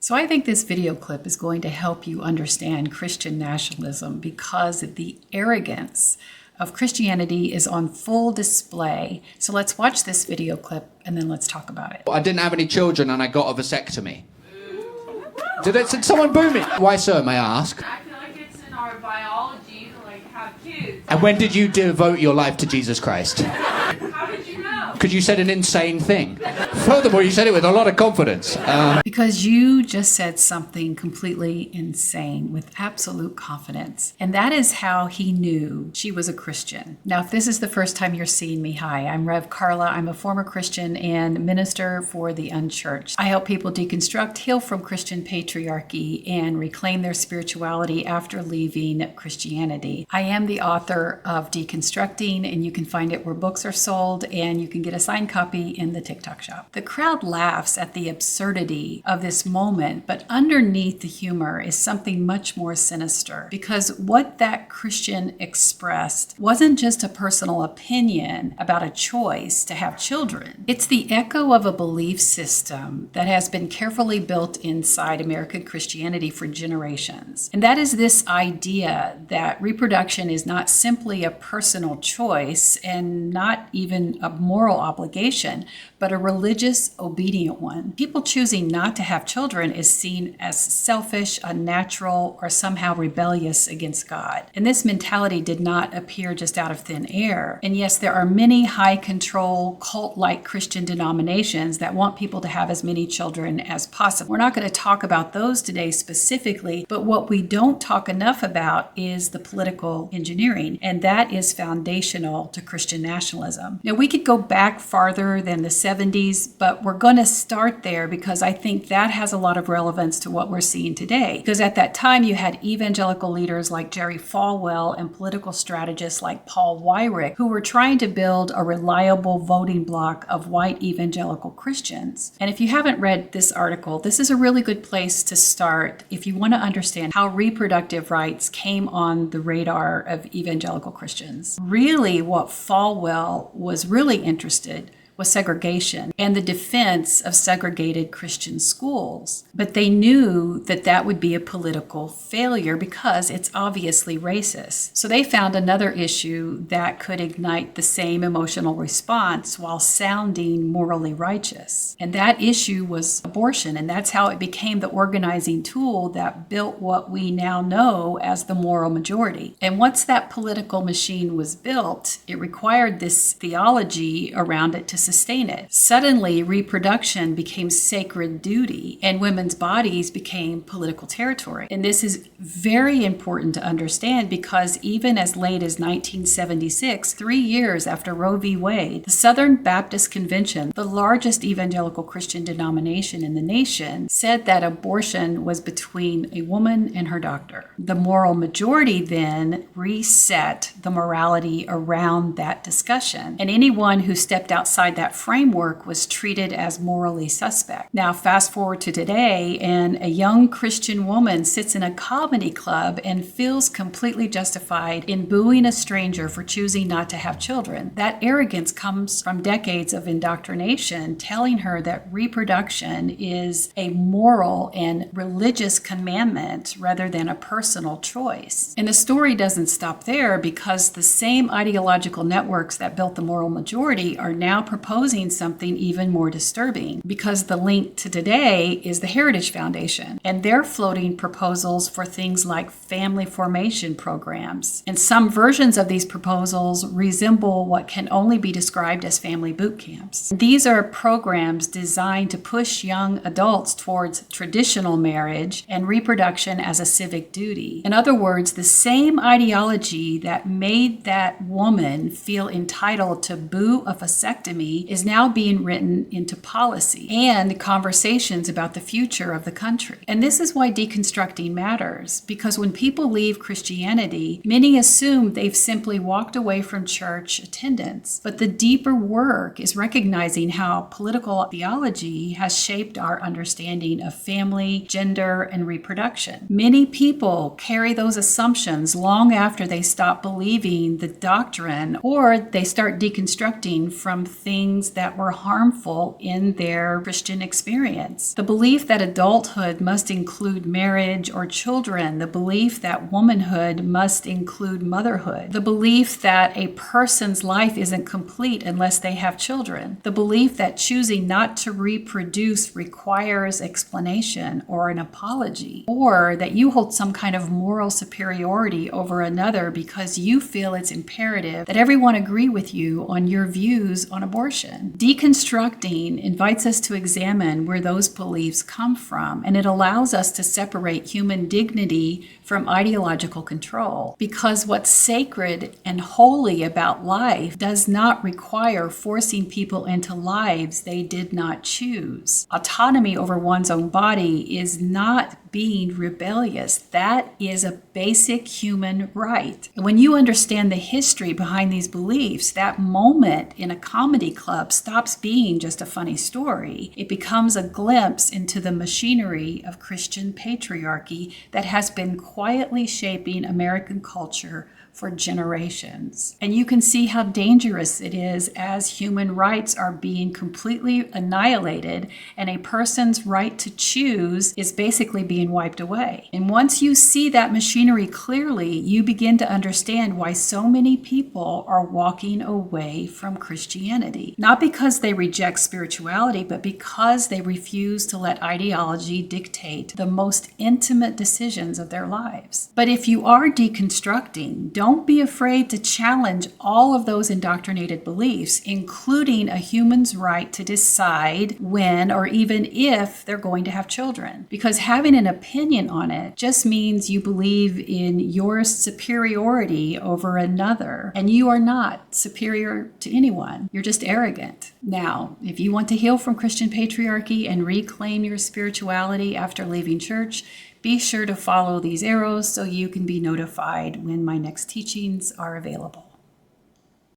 So I think this video clip is going to help you understand Christian nationalism because the arrogance of Christianity is on full display. So let's watch this video clip and then let's talk about it. I didn't have any children and I got a vasectomy. Did someone boo me? Why, sir, may I ask? I feel like it's in our biology to have kids. And when did you devote your life to Jesus Christ? How did you know? Because you said an insane thing. Furthermore, you said it with a lot of confidence. Because you just said something completely insane with absolute confidence. And that is how he knew she was a Christian. Now, if this is the first time you're seeing me, hi, I'm Rev Karla. I'm a former Christian and minister for the unchurched. I help people deconstruct, heal from Christian patriarchy, and reclaim their spirituality after leaving Christianity. I am the author of Deconstructing, and you can find it where books are sold, and you can get a signed copy in the TikTok shop. The crowd laughs at the absurdity of this moment, but underneath the humor is something much more sinister, because what that Christian expressed wasn't just a personal opinion about a choice to have children. It's the echo of a belief system that has been carefully built inside American Christianity for generations. And that is this idea that reproduction is not simply a personal choice and not even a moral obligation, but a religious, obedient one. People choosing not to have children is seen as selfish, unnatural, or somehow rebellious against God. And this mentality did not appear just out of thin air. And yes, there are many high-control, cult-like Christian denominations that want people to have as many children as possible. We're not going to talk about those today specifically, but what we don't talk enough about is the political engineering, and that is foundational to Christian nationalism. Now, we could go back farther than the 70s, but we're going to start there because I think that has a lot of relevance to what we're seeing today. Because at that time, you had evangelical leaders like Jerry Falwell and political strategists like Paul Weyrich who were trying to build a reliable voting bloc of white evangelical Christians. And if you haven't read this article, this is a really good place to start if you want to understand how reproductive rights came on the radar of evangelical Christians. Really, what Falwell was really interested was segregation and the defense of segregated Christian schools. But they knew that that would be a political failure because it's obviously racist. So they found another issue that could ignite the same emotional response while sounding morally righteous. And that issue was abortion. And that's how it became the organizing tool that built what we now know as the moral majority. And once that political machine was built, it required this theology around it to sustain it. Suddenly, reproduction became sacred duty and women's bodies became political territory. And this is very important to understand because even as late as 1976, 3 years after Roe v. Wade, the Southern Baptist Convention, the largest evangelical Christian denomination in the nation, said that abortion was between a woman and her doctor. The moral majority then reset the morality around that discussion. And anyone who stepped outside that framework was treated as morally suspect. Now, fast forward to today, and a young Christian woman sits in a comedy club and feels completely justified in booing a stranger for choosing not to have children. That arrogance comes from decades of indoctrination telling her that reproduction is a moral and religious commandment rather than a personal choice. And the story doesn't stop there because the same ideological networks that built the moral majority are now proposing something even more disturbing, because the link to today is the Heritage Foundation, and they're floating proposals for things like family formation programs. And some versions of these proposals resemble what can only be described as family boot camps. These are programs designed to push young adults towards traditional marriage and reproduction as a civic duty. In other words, the same ideology that made that woman feel entitled to boo a vasectomy is now being written into policy and conversations about the future of the country. And this is why deconstructing matters, because when people leave Christianity, many assume they've simply walked away from church attendance. But the deeper work is recognizing how political theology has shaped our understanding of family, gender, and reproduction. Many people carry those assumptions long after they stop believing the doctrine or they start deconstructing from things things that were harmful in their Christian experience. The belief that adulthood must include marriage or children, the belief that womanhood must include motherhood, the belief that a person's life isn't complete unless they have children, the belief that choosing not to reproduce requires explanation or an apology, or that you hold some kind of moral superiority over another because you feel it's imperative that everyone agree with you on your views on abortion. Deconstructing invites us to examine where those beliefs come from, and it allows us to separate human dignity from ideological control, because what's sacred and holy about life does not require forcing people into lives they did not choose. Autonomy over one's own body is not being rebellious. That is a basic human right. And when you understand the history behind these beliefs, that moment in a comedy club stops being just a funny story. It becomes a glimpse into the machinery of Christian patriarchy that has been quietly shaping American culture for generations. And you can see how dangerous it is as human rights are being completely annihilated and a person's right to choose is basically being wiped away. And once you see that machinery clearly, you begin to understand why so many people are walking away from Christianity. Not because they reject spirituality, but because they refuse to let ideology dictate the most intimate decisions of their lives. But if you are deconstructing, don't be afraid to challenge all of those indoctrinated beliefs, including a human's right to decide when or even if they're going to have children. Because having an opinion on it just means you believe in your superiority over another, and you are not superior to anyone. You're just arrogant. Now, if you want to heal from Christian patriarchy and reclaim your spirituality after leaving church, be sure to follow these arrows so you can be notified when my next teachings are available.